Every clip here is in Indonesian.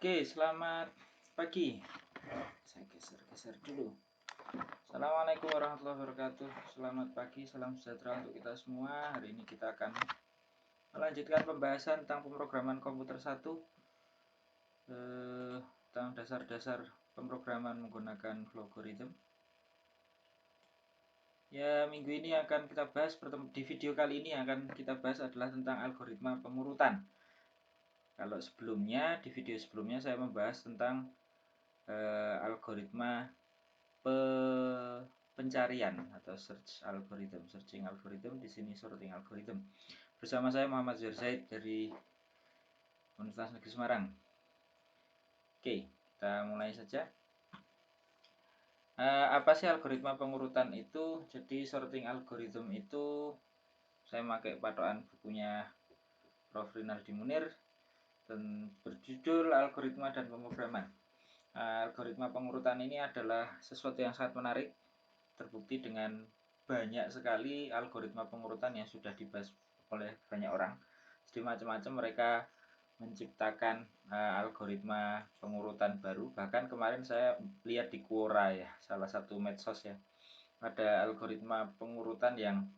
Oke, selamat pagi. Saya geser-geser dulu. Assalamualaikum warahmatullahi wabarakatuh. Selamat pagi, salam sejahtera untuk kita semua. Hari ini kita akan melanjutkan pembahasan tentang pemrograman komputer 1, tentang dasar-dasar pemrograman menggunakan logaritma. Ya, minggu ini akan kita bahas, di video kali ini akan kita bahas adalah tentang algoritma pengurutan. Kalau sebelumnya, di video sebelumnya saya membahas tentang algoritma pencarian atau searching algorithm, di sini sorting algorithm. Bersama saya Muhammad Zaid dari Universitas Negeri Semarang. Oke, kita mulai saja. Apa sih algoritma pengurutan itu? Jadi sorting algorithm itu saya pakai patokan bukunya Prof. Rinaldi Munir dan berjudul Algoritma dan Pemrograman. Algoritma pengurutan ini adalah sesuatu yang sangat menarik, terbukti dengan banyak sekali algoritma pengurutan yang sudah dibahas oleh banyak orang. Jadi macam-macam mereka menciptakan algoritma pengurutan baru. Bahkan kemarin saya lihat di Quora ya, salah satu medsos ya, ada algoritma pengurutan yang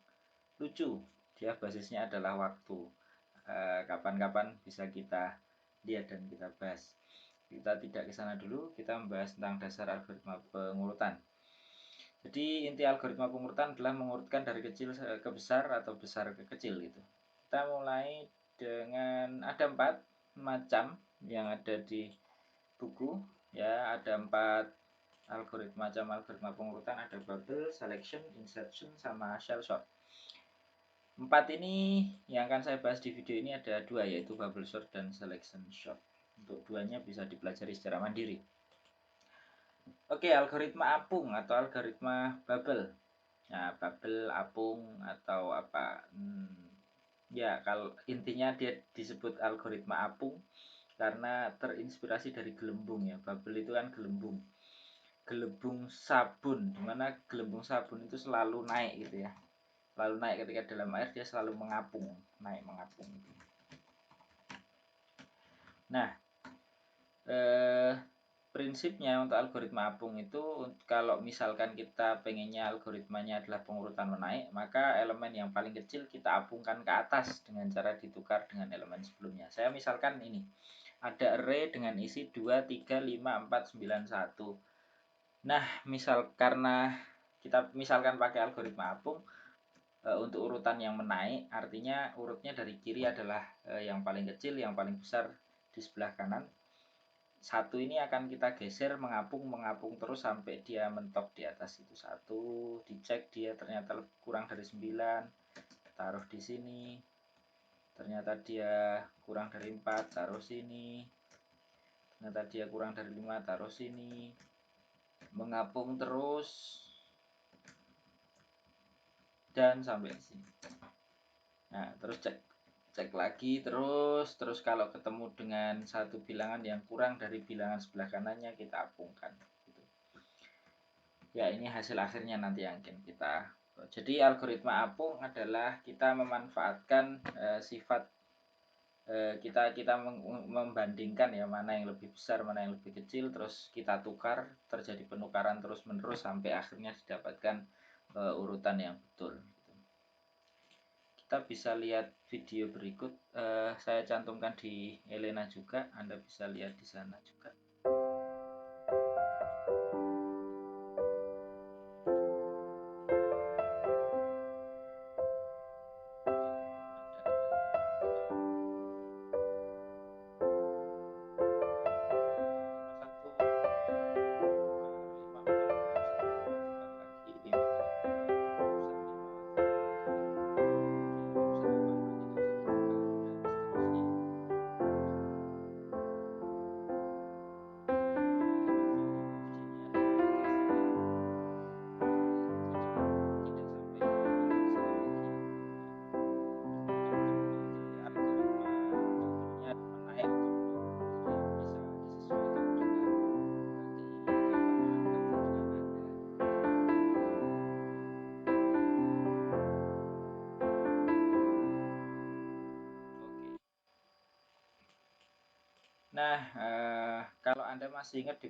lucu. Dia basisnya adalah waktu. Kapan-kapan bisa kita lihat dan kita bahas. Kita tidak ke sana dulu, kita membahas tentang dasar algoritma pengurutan. Jadi inti algoritma pengurutan adalah mengurutkan dari kecil ke besar atau besar ke kecil gitu. Kita mulai dengan ada 4 macam yang ada di buku ya, ada 4 macam algoritma pengurutan, ada bubble, selection, insertion, sama shell sort. 4 ini yang akan saya bahas di video ini ada 2, yaitu bubble sort dan selection sort. Untuk duanya bisa dipelajari secara mandiri. Oke, algoritma apung atau algoritma bubble. Nah, bubble, apung, atau apa? Ya, kalau intinya dia disebut algoritma apung karena terinspirasi dari gelembung ya. Bubble itu kan gelembung. Gelembung sabun, dimana gelembung sabun itu selalu naik gitu ya. Selalu naik ketika dalam air, dia selalu mengapung, naik mengapung. Nah, prinsipnya untuk algoritma apung itu, kalau misalkan kita pengennya algoritmanya adalah pengurutan menaik, maka elemen yang paling kecil kita apungkan ke atas dengan cara ditukar dengan elemen sebelumnya. Saya misalkan ini, ada array dengan isi 2, 3, 5, 4, 9, 1. Nah, karena kita misalkan pakai algoritma apung, untuk urutan yang menaik, artinya urutnya dari kiri adalah yang paling kecil, yang paling besar di sebelah kanan. 1 ini akan kita geser mengapung terus sampai dia mentok di atas itu. 1, dicek dia ternyata kurang dari 9, taruh di sini. Ternyata dia kurang dari 4, taruh sini. Ternyata dia kurang dari 5, taruh sini. Mengapung terus dan sampai sini. Nah, terus cek lagi terus kalau ketemu dengan satu bilangan yang kurang dari bilangan sebelah kanannya, kita apungkan gitu. Ya, ini hasil akhirnya nanti yang akan kita. Jadi algoritma apung adalah kita memanfaatkan sifat kita membandingkan ya, mana yang lebih besar, mana yang lebih kecil, terus kita tukar, terjadi penukaran terus menerus sampai akhirnya didapatkan urutan yang betul. Kita bisa lihat video berikut, saya cantumkan di Elena juga, Anda bisa lihat di sana juga. Nah, kalau Anda masih ingat di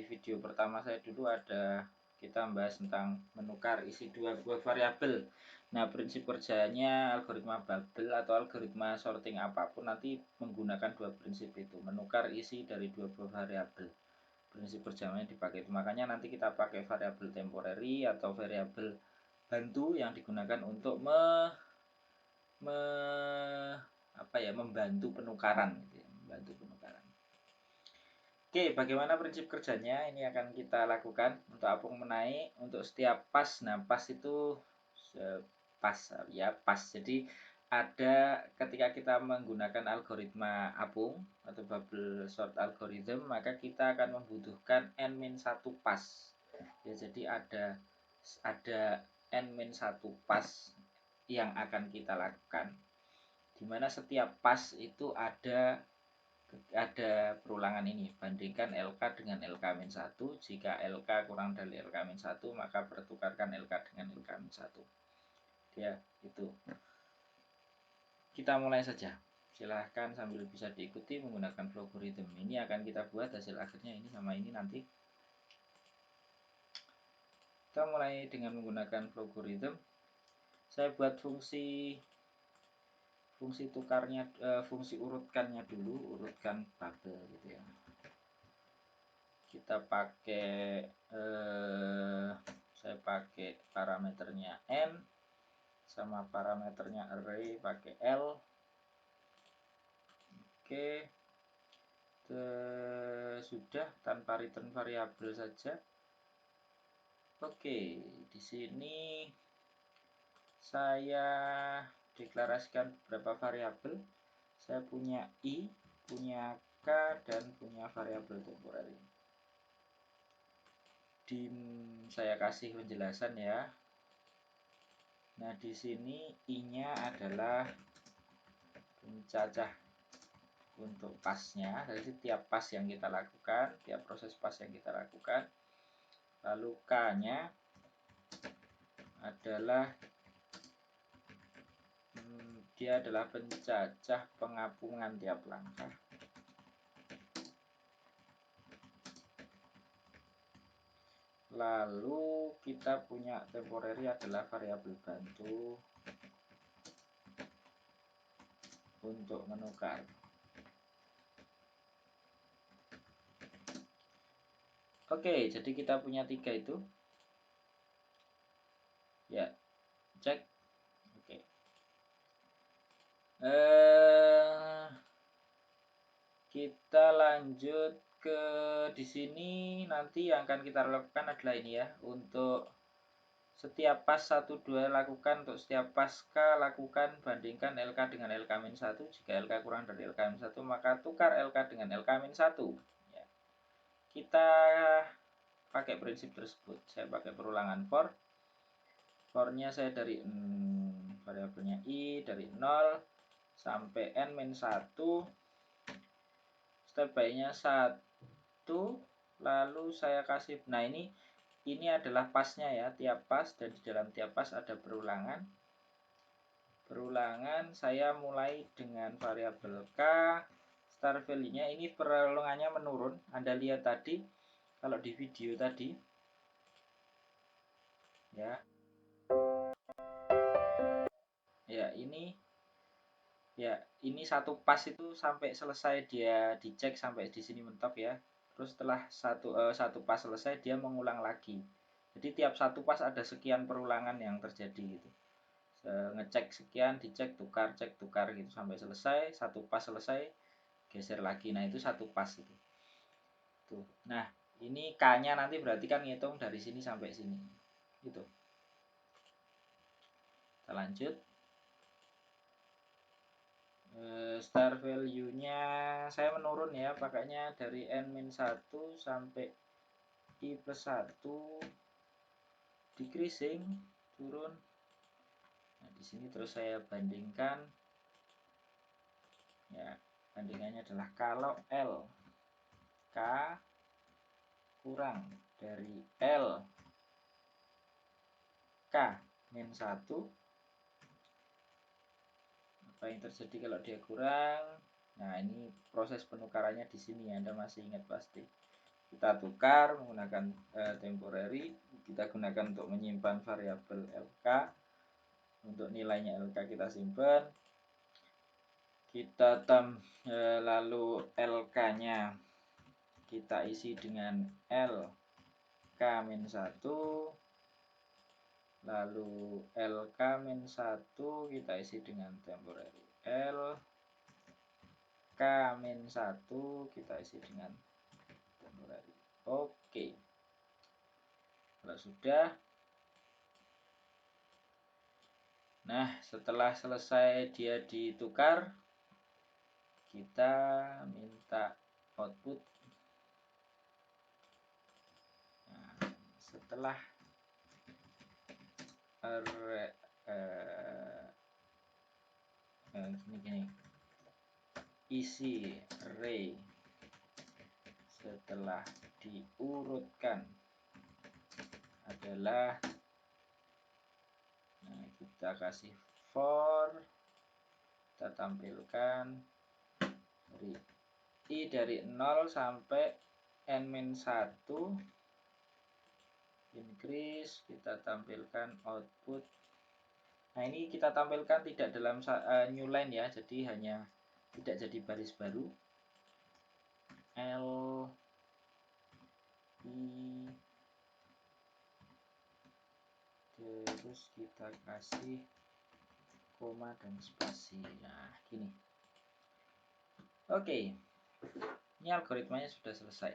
video pertama saya dulu ada kita membahas tentang menukar isi dua buah variabel. Nah, prinsip kerjanya algoritma bubble atau algoritma sorting apapun nanti menggunakan dua prinsip itu, menukar isi dari dua buah variabel. Prinsip kerjanya dipakai itu. Makanya nanti kita pakai variabel temporary atau variabel bantu yang digunakan untuk membantu penukaran gitu ya, membantu penukaran. Oke, bagaimana prinsip kerjanya? Ini akan kita lakukan untuk apung menaik untuk setiap pas. Nah, pas itu pas ya, pas. Jadi ada ketika kita menggunakan algoritma apung atau bubble sort algorithm, maka kita akan membutuhkan n-1 pas. Ya, jadi ada n-1 pas yang akan kita lakukan. Dimana setiap pas itu ada perulangan ini, bandingkan LK dengan LK-1. Jika LK kurang dari LK-1 maka pertukarkan LK dengan LK-1 ya. Itu kita mulai saja, silahkan sambil bisa diikuti menggunakan logarithm. Ini akan kita buat hasil akhirnya ini sama ini nanti. Kita mulai dengan menggunakan logarithm. Saya buat fungsi tukarnya, fungsi urutkannya dulu, urutkan bubble gitu ya. Kita pakai saya pakai parameternya n sama parameternya array pakai l. Oke, sudah, tanpa return variabel saja. Oke, di sini saya deklarasikan beberapa variabel. Saya punya i, punya k, dan punya variabel temporary. Saya kasih penjelasan ya. Nah, di sini i-nya adalah pencacah untuk pasnya. Jadi tiap pas yang kita lakukan, tiap proses pas yang kita lakukan. Lalu k-nya adalah dia adalah pencacah pengapungan tiap langkah. Lalu kita punya temporary adalah variabel bantu untuk menukar. Oke, jadi kita punya 3 itu. Ya, cek. Oke. Kita lanjut ke di sini. Nanti yang akan kita lakukan adalah ini ya, untuk setiap pas 1, 2 lakukan, untuk setiap pas K lakukan bandingkan LK dengan LK-1. Jika LK kurang dari LK-1 maka tukar LK dengan LK-1 ya. Kita pakai prinsip tersebut. Saya pakai perulangan for-nya saya dari variabelnya i dari 0 sampai n-1. Step by-nya 1, lalu saya kasih, nah ini adalah pasnya ya, tiap pas, dan di dalam tiap pas ada perulangan. Saya mulai dengan variabel k, start value-nya ini perulangannya menurun. Anda lihat tadi, kalau di video tadi ya, ini satu pas itu sampai selesai dia dicek sampai di sini mentok ya. Terus setelah satu pas selesai dia mengulang lagi. Jadi tiap satu pas ada sekian perulangan yang terjadi gitu. Ngecek sekian, dicek, tukar, cek, tukar gitu sampai selesai. Satu pas selesai, geser lagi. Nah, itu satu pas itu. Tuh. Nah, ini K-nya nanti berarti kan ngitung dari sini sampai sini. Gitu. Kita lanjut. Star value-nya saya menurun ya, pakainya dari n-1 sampai i plus 1 decreasing, turun. Nah, di sini terus saya bandingkan ya, bandingannya adalah kalau L K kurang dari L K min 1, apa yang terjadi kalau dia kurang? Nah, ini proses penukarannya di sini, Anda masih ingat pasti. Kita tukar menggunakan temporary, kita gunakan untuk menyimpan variabel LK. Untuk nilainya LK kita simpan. Kita lalu LK-nya kita isi dengan LK-1, lalu LK-1 kita isi dengan temporary, LK-1 kita isi dengan temporary. Oke, kalau sudah, nah setelah selesai dia ditukar, kita minta output. Nah, setelah gini isi array setelah diurutkan adalah, nah, kita kasih for, kita tampilkan dari 0 sampai n-1 increase, kita tampilkan output. Nah, ini kita tampilkan tidak dalam new line ya, jadi hanya tidak jadi baris baru. L I, terus kita kasih koma dan spasi. Nah, gini. Oke, ini algoritmanya sudah selesai.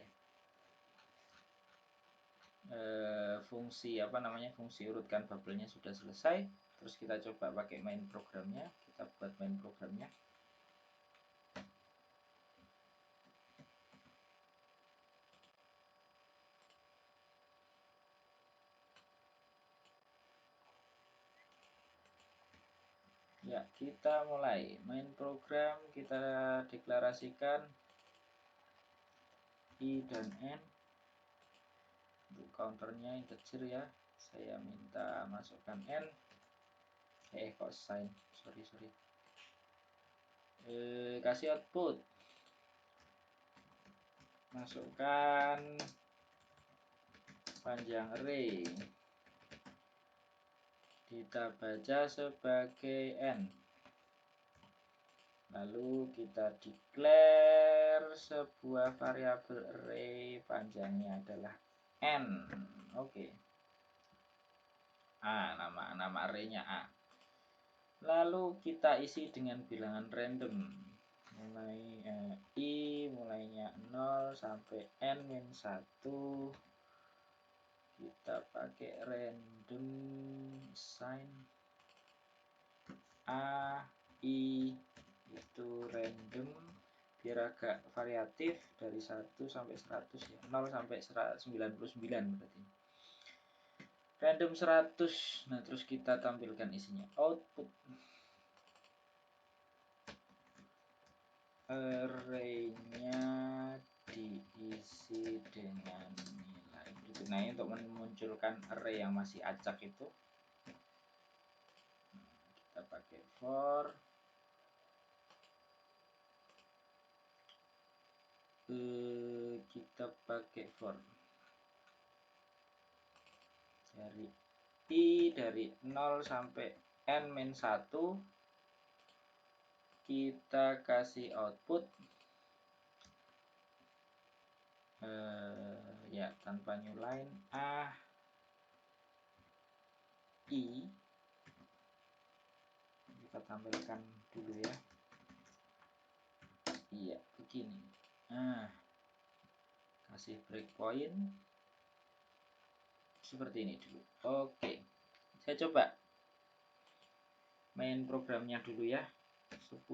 Fungsi fungsi urutkan bubble-nya sudah selesai. Terus kita coba pakai main programnya. Kita buat main programnya. Ya, kita mulai main program. Kita deklarasikan I dan N. Untuk counternya integer ya. Saya minta masukkan N. Cosine. Sorry. Kasih output. Masukkan panjang array. Kita baca sebagai N. Lalu kita declare sebuah variabel array, panjangnya adalah N. Oke. A, nama arraynya A. Lalu kita isi dengan bilangan random. Mulai I mulainya 0 sampai n-1. Kita pakai random sign A, I itu random biar agak variatif dari 1 sampai 100 ya, 0 sampai 99 berarti. Random 100. Nah, terus kita tampilkan isinya. Output array-nya diisi dengan nilai berikut. Nah, ini untuk memunculkan array yang masih acak itu kita pakai for dari I dari 0 sampai n-1 kita kasih output ya tanpa new line A I, kita tampilkan dulu ya. Iya, begini. Nah, kasih breakpoint seperti ini dulu. Oke, saya coba main programnya dulu ya. 10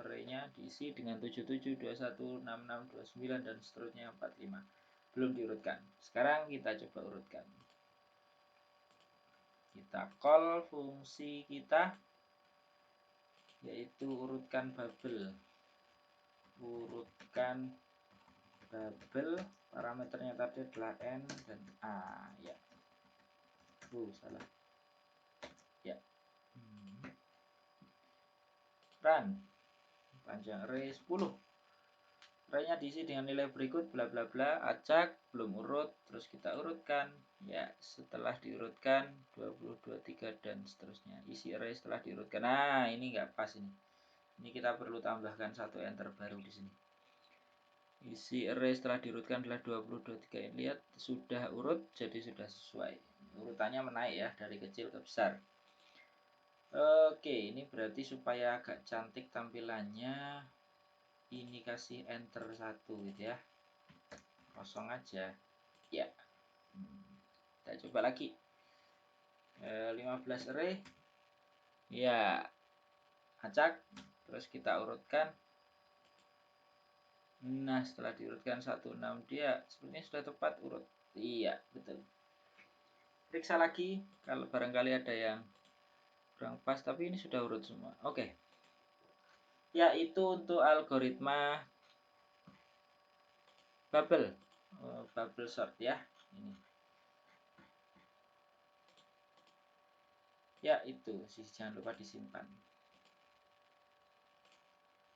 array-nya diisi dengan 77, 21, 66, 29 dan seterusnya 45. Belum diurutkan. Sekarang kita coba urutkan. Kita call fungsi kita, yaitu urutkan bubble. Urutkan bubble, parameternya tadi adalah N dan A ya. Salah ya. Run. panjang array 10. Arraynya diisi dengan nilai berikut bla bla bla, acak, belum urut, terus kita urutkan. Ya, setelah diurutkan 20, 23 dan seterusnya. Isi array setelah diurutkan. Nah, ini nggak pas ini. Ini kita perlu tambahkan satu enter baru di sini. Isi array setelah diurutkan adalah 20, 23. Ini lihat sudah urut, jadi sudah sesuai. Urutannya menaik ya, dari kecil ke besar. Oke, ini berarti supaya agak cantik tampilannya, ini kasih enter 1 gitu ya. Kosong aja. Ya. Kita coba lagi. 15 array. Ya. Acak. Terus kita urutkan. Nah, setelah diurutkan 16 dia sebenarnya sudah tepat urut. Iya, betul. Periksa lagi kalau barangkali ada yang kurang pas, tapi ini sudah urut semua. Oke. Ya, itu untuk algoritma bubble. Bubble sort ya. Ini. Ya, itu. Jangan lupa disimpan.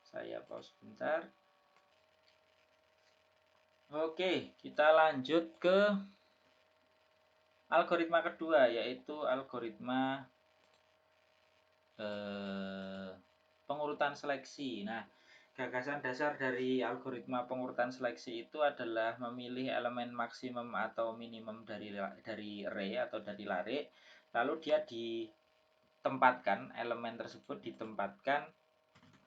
Saya pause sebentar. Oke, kita lanjut ke algoritma kedua, yaitu algoritma pengurutan seleksi. Nah, gagasan dasar dari algoritma pengurutan seleksi itu adalah memilih elemen maksimum atau minimum dari array atau dari lare, lalu dia ditempatkan, elemen tersebut ditempatkan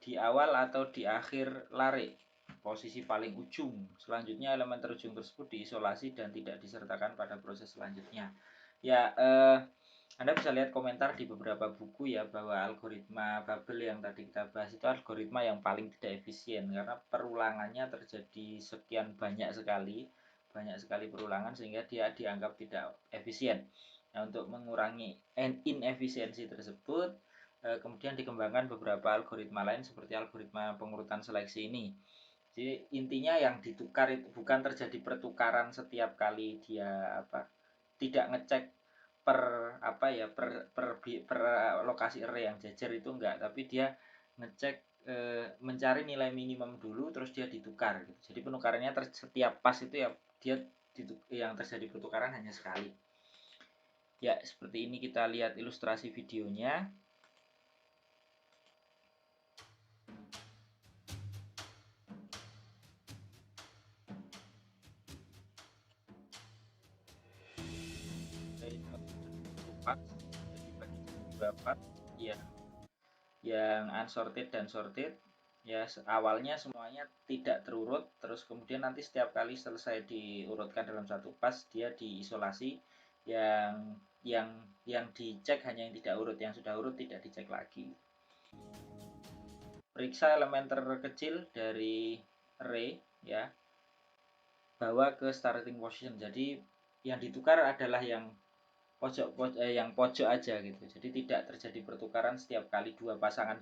di awal atau di akhir lare, posisi paling ujung. Selanjutnya elemen terujung tersebut diisolasi dan tidak disertakan pada proses selanjutnya. Ya, Anda bisa lihat komentar di beberapa buku ya, bahwa algoritma bubble yang tadi kita bahas itu algoritma yang paling tidak efisien karena perulangannya terjadi sekian banyak sekali perulangan sehingga dia dianggap tidak efisien. Nah, untuk mengurangi inefisiensi tersebut, kemudian dikembangkan beberapa algoritma lain seperti algoritma pengurutan seleksi ini. Jadi intinya yang ditukar itu bukan terjadi pertukaran setiap kali dia tidak ngecek per lokasi array yang jajar itu enggak, tapi dia ngecek mencari nilai minimum dulu terus dia ditukar gitu. Jadi penukarannya setiap pas itu ya dia yang terjadi pertukaran hanya sekali. Ya, seperti ini kita lihat ilustrasi videonya. Dibagi dua part ya, yang unsorted dan sorted. Ya, awalnya semuanya tidak terurut, terus kemudian nanti setiap kali selesai diurutkan dalam satu pas dia diisolasi, yang yang dicek hanya yang tidak urut, yang sudah urut tidak dicek lagi. Periksa elemen terkecil dari array ya, bawa ke starting position. Jadi yang ditukar adalah yang pojok aja gitu. Jadi tidak terjadi pertukaran setiap kali dua pasangan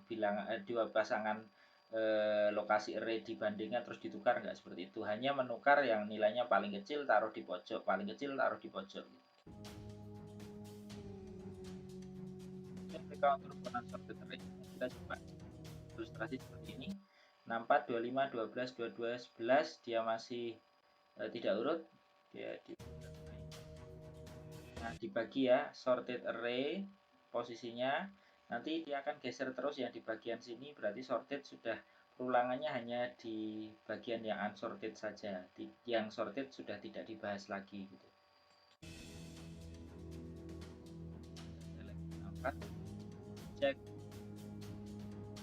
lokasi array dibandingkan terus ditukar, enggak seperti itu. Hanya menukar yang nilainya paling kecil taruh di pojok, paling kecil taruh di pojok. Ketika untuk sorted array kita coba ilustrasi seperti ini. 64, 25, 12, 22, 11 dia masih tidak urut, dia Nah, dibagi ya, sorted array posisinya. Nanti dia akan geser terus yang di bagian sini, berarti sorted sudah perulangannya hanya di bagian yang unsorted saja. Yang sorted sudah tidak dibahas lagi gitu. Cek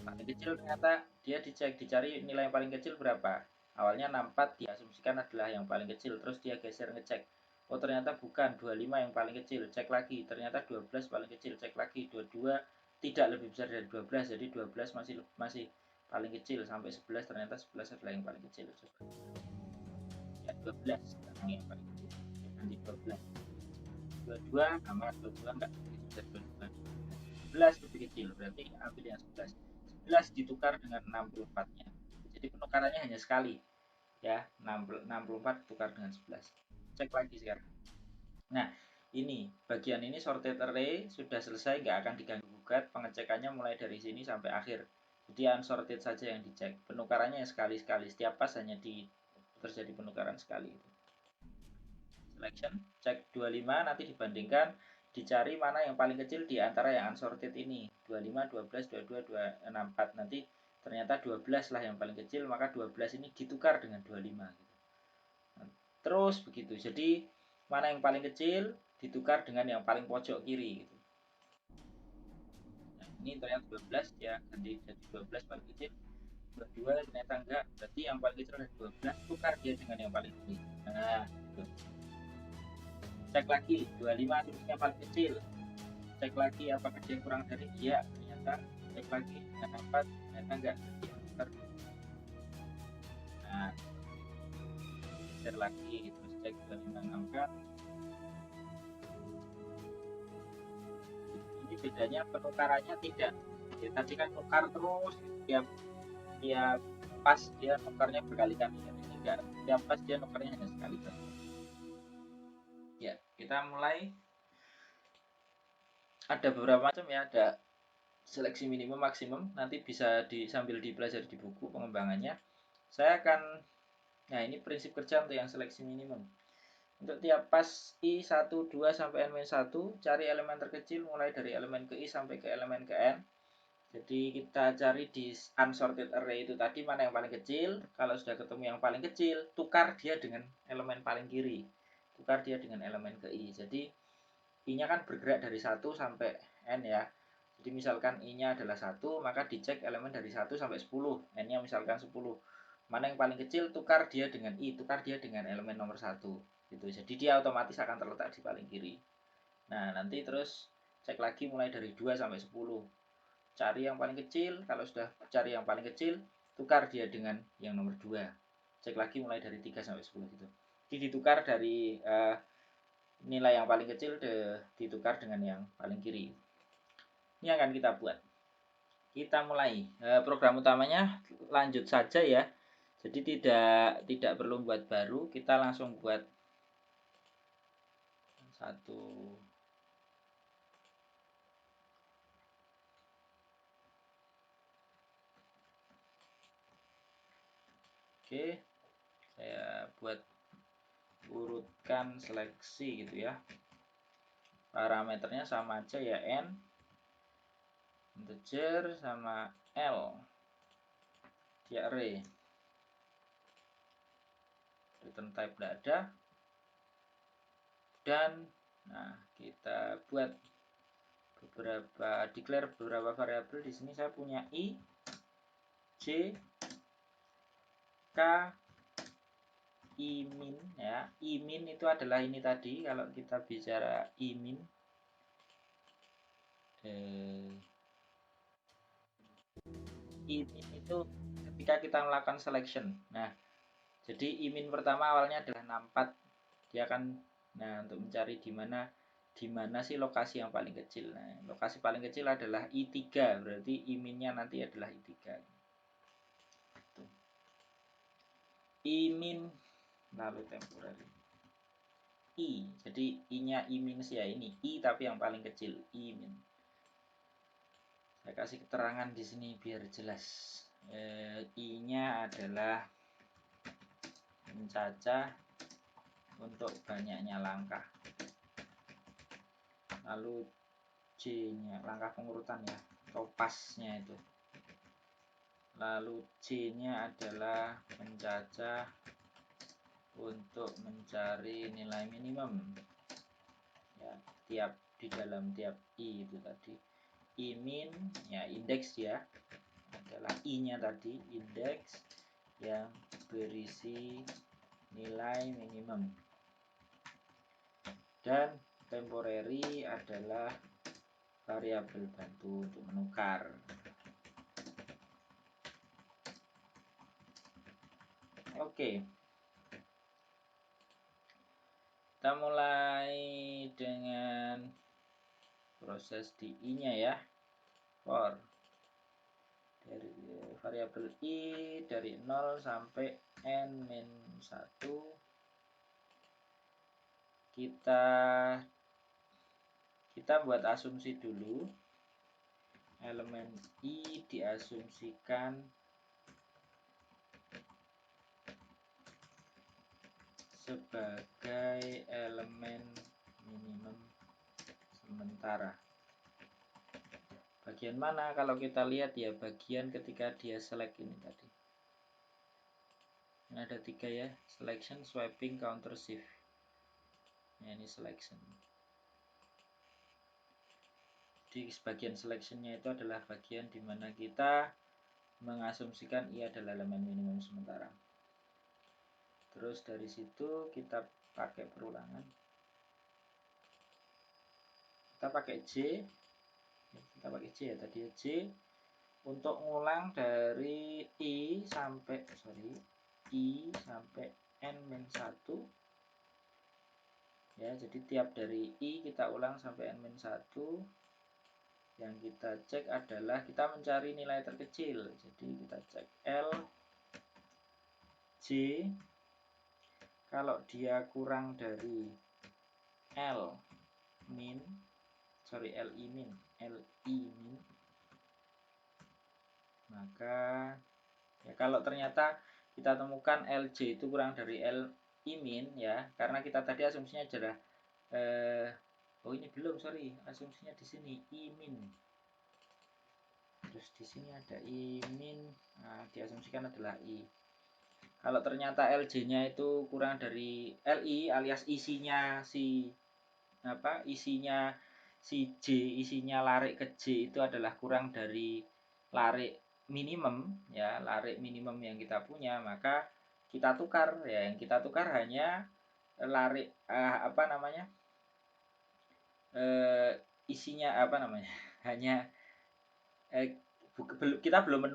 paling kecil, ternyata dia dicari nilai yang paling kecil berapa. Awalnya 64 diasumsikan adalah yang paling kecil, terus dia geser ngecek. Oh, ternyata bukan, 25 yang paling kecil, cek lagi. Ternyata 12 paling kecil, cek lagi. 22 tidak lebih besar dari 12, jadi 12 masih paling kecil, sampai 11 ternyata 11 adalah yang paling kecil. Coba. Ya, 12 yang paling kecil. Nanti 12. 22 sama 22 enggak lebih besar 22. 11 lebih kecil, berarti ambil yang 11. 11 ditukar dengan 64-nya. Jadi penukarannya hanya sekali. Ya, 64 ditukar dengan 11. Cek lagi sekarang. Nah, ini bagian ini sorted array sudah selesai, nggak akan diganggu gugat. Pengecekannya mulai dari sini sampai akhir. Jadi unsorted saja yang dicek. Penukarannya sekali-sekali, setiap pas hanya terjadi penukaran sekali. Selection, cek 25, nanti dibandingkan, dicari mana yang paling kecil di antara yang unsorted ini. 25, 12, 22, 64. Nanti ternyata 12 lah yang paling kecil, maka 12 ini ditukar dengan 25. Terus begitu. Jadi mana yang paling kecil ditukar dengan yang paling pojok kiri gitu. Nah, ini ternyata 12 ya, ganti jadi 12 paling kecil. 22 ternyata enggak, berarti yang paling kecil ada 12, tukar dia dengan yang paling kecil. Nah, gitu. Cek lagi, 25 tulisnya paling kecil. Cek lagi apakah dia kurang dari iya, ternyata. Cek lagi dengan 4, ternyata enggak, dia tukar. Nah, cek lagi, terus cek 25 64. Ini bedanya penukarannya tidak. Ya, tadi kan tukar terus tiap tiap pas dia nukarnya berkali-kali, ini enggak, tiap pas dia nukarnya hanya sekali saja. Ya, kita mulai. Ada beberapa macam ya, ada seleksi minimum maksimum, nanti bisa sambil dipelajari di buku pengembangannya. Saya akan, nah ini prinsip kerja untuk yang seleksi minimum. Untuk tiap pas I 1, 2 sampai N-1, cari elemen terkecil mulai dari elemen ke I sampai ke elemen ke N. Jadi kita cari di unsorted array itu tadi mana yang paling kecil. Kalau sudah ketemu yang paling kecil, tukar dia dengan elemen paling kiri. Tukar dia dengan elemen ke I. Jadi I-nya kan bergerak dari 1 sampai N ya. Jadi misalkan I-nya adalah 1, maka dicek elemen dari 1 sampai 10. N-nya misalkan 10. Mana yang paling kecil, tukar dia dengan I, tukar dia dengan elemen nomor 1. Gitu. Jadi dia otomatis akan terletak di paling kiri. Nah, nanti terus cek lagi mulai dari 2 sampai 10. Cari yang paling kecil, kalau sudah cari yang paling kecil, tukar dia dengan yang nomor 2. Cek lagi mulai dari 3 sampai 10 gitu. Jadi ditukar dari nilai yang paling kecil ditukar dengan yang paling kiri. Ini akan kita buat. Kita mulai. Program utamanya lanjut saja ya. Jadi tidak perlu buat baru, kita langsung buat satu. Oke, saya buat urutkan seleksi gitu ya. Parameternya sama aja ya, N, integer sama L, di array. Return type tidak ada. Dan nah, kita buat declare beberapa variabel. Di sini saya punya I, J, K, I min ya. I min itu adalah ini tadi. Kalau kita bicara I min, I min itu ketika kita melakukan selection. Nah, jadi I min pertama awalnya adalah 64. Dia akan, nah, untuk mencari di mana sih lokasi yang paling kecil. Nah, lokasi paling kecil adalah I3, berarti I minnya nanti adalah I3. I min lalu temporary I, jadi I-nya I minus ya, ini I tapi yang paling kecil, I min. Saya kasih keterangan di sini biar jelas. I-nya adalah mencacah untuk banyaknya langkah. Lalu J-nya langkah pengurutan ya, atau pasnya itu. Lalu J-nya adalah mencacah untuk mencari nilai minimum ya, tiap di dalam tiap I itu tadi. I min ya, indeks ya, adalah I-nya tadi, indeks yang berisi nilai minimum. Dan temporary adalah variabel bantu untuk menukar. Oke. Kita mulai dengan proses di I-nya ya. For dari variabel I dari 0 sampai N-1, kita buat asumsi dulu. elemen I diasumsikan sebagai elemen minimum sementara. Bagian mana? Kalau kita lihat ya, bagian ketika dia select ini tadi. Ini ada 3 ya, selection, swapping, counter shift. Nah, ini selection. Di bagian selectionnya itu adalah bagian dimana kita mengasumsikan I adalah elemen minimum sementara. Terus dari situ kita pakai perulangan. Kita pakai J. Kita pakai J ya tadi ya, J untuk ngulang dari I sampai N-1 ya. Jadi tiap dari I kita ulang sampai N-1. Yang kita cek adalah kita mencari nilai terkecil. Jadi kita cek L J, kalau dia kurang dari L min, LI min, maka ya kalau ternyata kita temukan LJ itu kurang dari LI min ya, karena kita tadi asumsinya adalah oh ini belum, asumsinya di sini I min. Terus di sini ada I min, nah, diasumsikan adalah I. Kalau ternyata LJ-nya itu kurang dari LI alias isinya J, isinya larik ke J itu adalah kurang dari larik minimum ya, larik minimum yang kita punya, maka kita tukar ya. Yang kita tukar hanya larik isinya hanya kita belum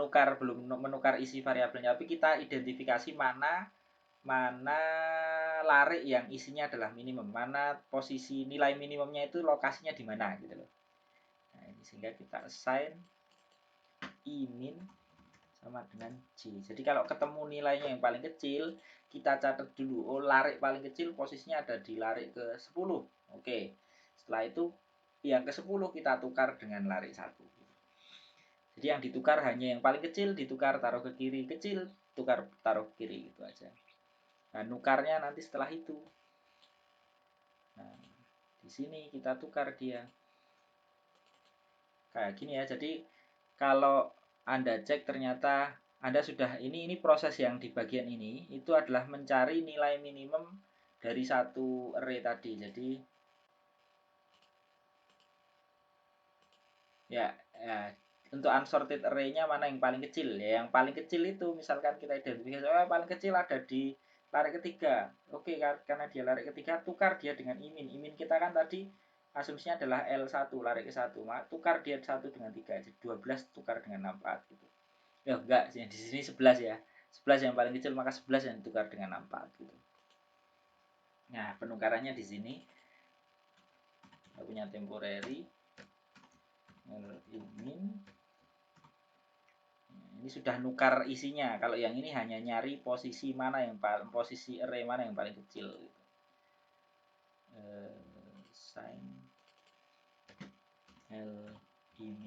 menukar isi variabelnya, tapi kita identifikasi mana larik yang isinya adalah minimum, mana posisi nilai minimumnya itu lokasinya di mana gitu loh. Nah, ini sehingga kita assign I min sama dengan J. Jadi kalau ketemu nilainya yang paling kecil, kita catat dulu, oh larik paling kecil posisinya ada di larik ke 10. Oke. Setelah itu yang ke 10 kita tukar dengan larik 1. Jadi yang ditukar hanya yang paling kecil, ditukar taruh ke kiri, kecil tukar taruh ke kiri, gitu aja. Nah, nukarnya nanti setelah itu. Nah, di sini kita tukar dia. Kayak gini ya. Jadi kalau Anda cek ternyata Anda sudah ini proses yang di bagian ini itu adalah mencari nilai minimum dari satu array tadi. Jadi ya untuk unsorted array-nya mana yang paling kecil ya, yang paling kecil itu misalkan kita identifikasi paling kecil ada di larik ketiga. Oke, karena dia larik ketiga, tukar dia dengan imin kita kan tadi asumsinya adalah L1 larik ke 1, maka tukar dia 1 dengan 3, jadi 12 tukar dengan 64 gitu. Ya enggak, di sini 11 ya, 11 yang paling kecil, maka 11 yang tukar dengan 64 gitu. Nah, penukarannya di sini kita punya temporary imin. Ini sudah nukar isinya. Kalau yang ini hanya nyari posisi mana yang paling, posisi array mana yang paling kecil gitu. Sign L min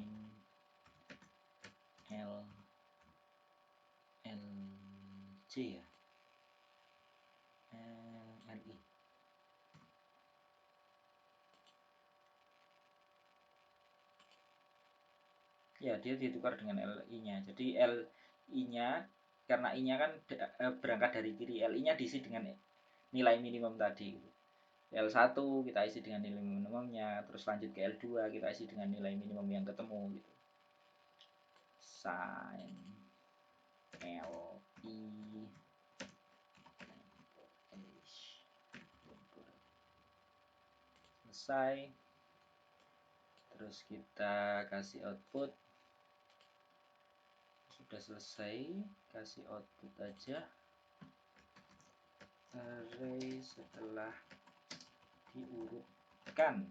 J ya, LI. Ya, dia ditukar dengan LI-nya. Jadi LI-nya, karena I-nya kan berangkat dari kiri, LI-nya diisi dengan nilai minimum tadi. L1 kita isi dengan nilai minimumnya, terus lanjut ke L2 kita isi dengan nilai minimum yang ketemu gitu. Sign LI selesai. Terus kita kasih output. Sudah selesai, kasih output aja. Array setelah diurutkan.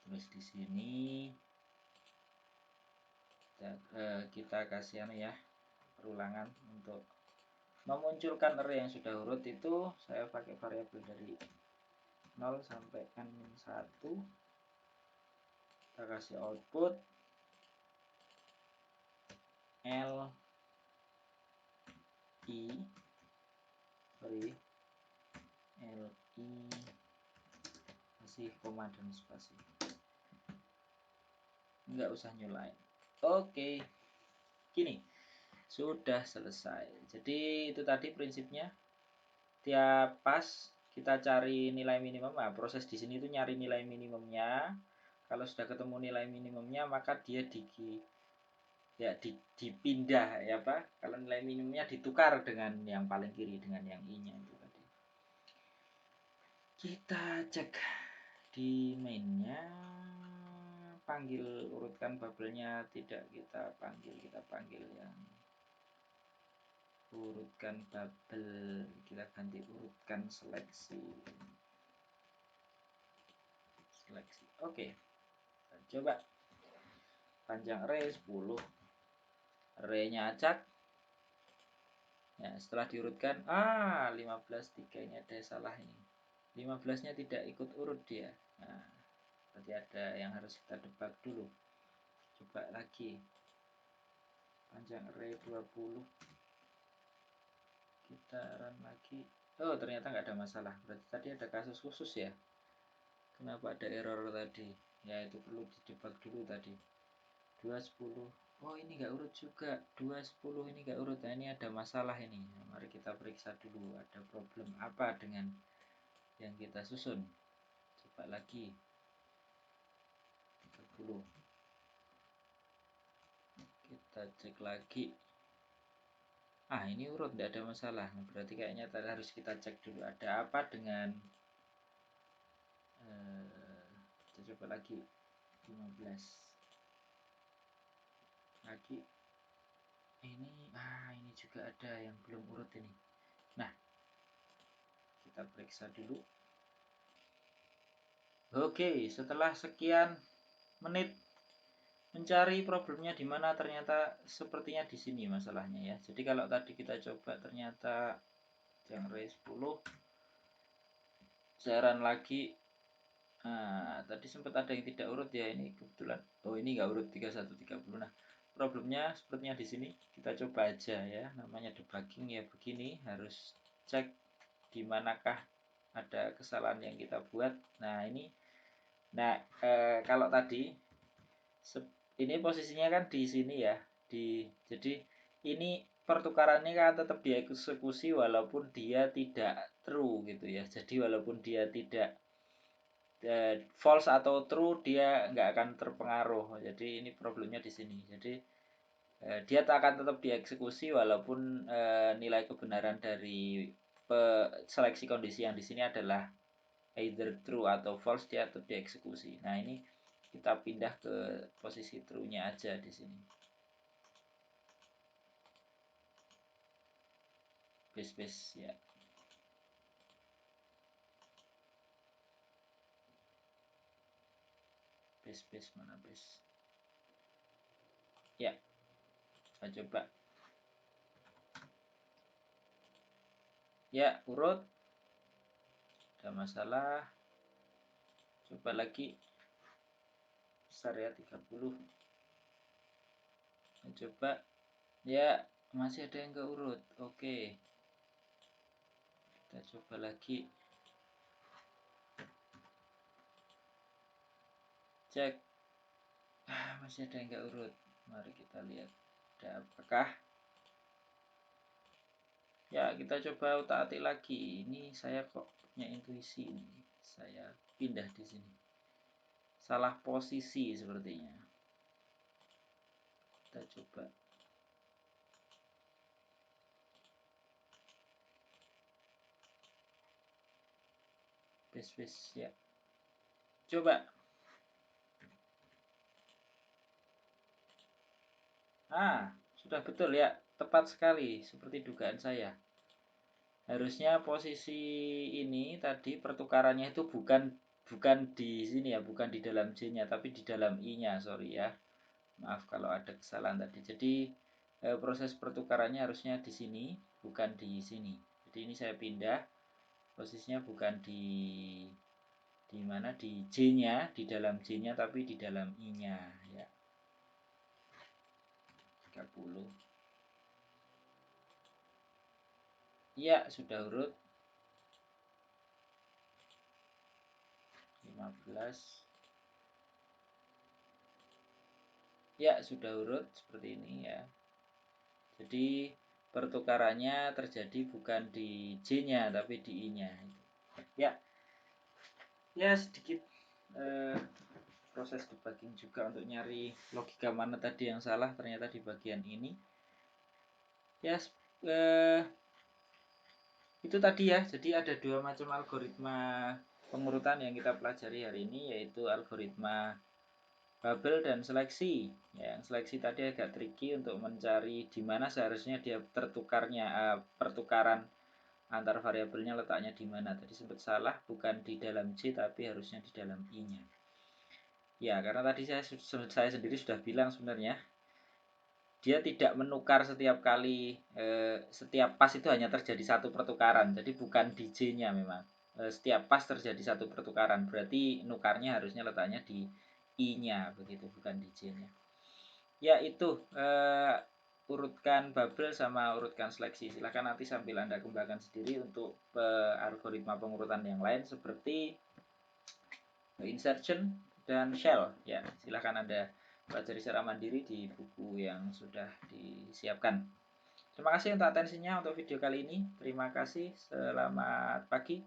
Terus di sini kita kasih ya, perulangan untuk memunculkan array yang sudah urut itu. Saya pakai variabel dari 0 sampai n-1. kita kasih output L kasih koma dan spasi, nggak usah new line. Oke, gini sudah selesai. Jadi itu tadi prinsipnya, tiap pas kita cari nilai minimum. Nah, proses di sini itu nyari nilai minimumnya. Kalau sudah ketemu nilai minimumnya, maka dia dipindah ya Pak. Kalau nilai minimumnya ditukar dengan yang paling kiri, dengan yang I-nya itu tadi. Kita cek di mainnya, panggil urutkan bubble-nya tidak kita panggil yang urutkan bubble, kita ganti urutkan seleksi. Oke, kita coba panjang array 10, array-nya acak. Ya, setelah diurutkan 15, 3 ini ada salah ini, 15-nya tidak ikut urut dia. Nah, berarti ada yang harus kita debug dulu. Coba lagi panjang array 20, kita run lagi. Oh, ternyata nggak ada masalah. Berarti tadi ada kasus khusus ya, kenapa ada error tadi. Ya, itu perlu didebug dulu tadi. 210, oh ini nggak urut juga. 210 ini nggak urut. Nah, ini ada masalah ini. Nah, mari kita periksa dulu ada problem apa dengan yang kita susun. Coba lagi 30, kita cek lagi. Ini urut, tidak ada masalah. Nah, berarti kayaknya harus kita cek dulu ada apa dengan kita coba lagi 15 lagi. Ini juga ada yang belum urut ini. Nah, kita periksa dulu. Oke, setelah sekian menit mencari problemnya di mana, ternyata sepertinya di sini masalahnya ya. Jadi kalau tadi kita coba ternyata yang array 10, saya run lagi. Tadi sempat ada yang tidak urut ya, ini kebetulan. Oh, ini nggak urut 3130. Nah, problemnya sepertinya di sini. Kita coba aja ya, namanya debugging ya begini, harus cek di manakah ada kesalahan yang kita buat. Nah, ini. Nah, kalau tadi ini posisinya kan di sini ya, jadi ini pertukarannya kan tetap dieksekusi walaupun dia tidak true gitu ya. Jadi walaupun dia tidak false atau true, dia nggak akan terpengaruh. Jadi ini problemnya di sini. Jadi dia akan tetap dieksekusi walaupun nilai kebenaran dari seleksi kondisi yang di sini adalah either true atau false, dia tetap dieksekusi. Nah, ini kita pindah ke posisi true-nya aja di sini. Base ya. Base mana base? Ya, saya coba. Ya, urut. Ada masalah. Coba lagi. Besar ya 30. Saya coba. Ya, masih ada yang nggak urut. Oke. Kita coba lagi. Cek. Masih ada yang nggak urut. Mari kita lihat. Ada apakah? Ya, kita coba utak-atik lagi. Ini saya kok punya intuisi ini. Saya pindah di sini. Salah posisi sepertinya. Kita coba. Base ya. Coba. Sudah betul ya. Tepat sekali seperti dugaan saya. Harusnya posisi ini tadi pertukarannya itu bukan di sini ya, bukan di dalam J-nya, tapi di dalam I-nya, sorry ya. Maaf kalau ada kesalahan tadi. Jadi proses pertukarannya harusnya di sini, bukan di sini. Jadi ini saya pindah, posisinya bukan di di mana di J-nya, di dalam J-nya tapi di dalam I-nya ya. 30. Ya, sudah urut. 15. Ya, sudah urut seperti ini ya. Jadi pertukarannya terjadi bukan di J-nya tapi di I-nya. Ya, ya sedikit proses debugging juga untuk nyari logika mana tadi yang salah, ternyata di bagian ini. Ya, itu tadi ya. Jadi ada dua macam algoritma pengurutan yang kita pelajari hari ini, yaitu algoritma bubble dan seleksi. Ya, yang seleksi tadi agak tricky untuk mencari di mana seharusnya dia tertukarnya pertukaran antar variabelnya letaknya di mana. Tadi sempat salah, bukan di dalam J tapi harusnya di dalam I-nya. Ya, karena tadi saya sendiri sudah bilang sebenarnya dia tidak menukar setiap kali, setiap pas itu hanya terjadi satu pertukaran, jadi bukan di J-nya memang. Setiap pas terjadi satu pertukaran, berarti nukarnya harusnya letaknya di I-nya begitu, bukan di J-nya. Ya itu, urutkan bubble sama urutkan seleksi. Silahkan nanti sambil Anda kembangkan sendiri untuk algoritma pengurutan yang lain seperti insertion dan shell. Ya, silahkan Anda pelajari secara mandiri di buku yang sudah disiapkan. Terima kasih untuk atensinya untuk video kali ini. Terima kasih. Selamat pagi.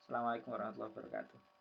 Assalamualaikum warahmatullahi wabarakatuh.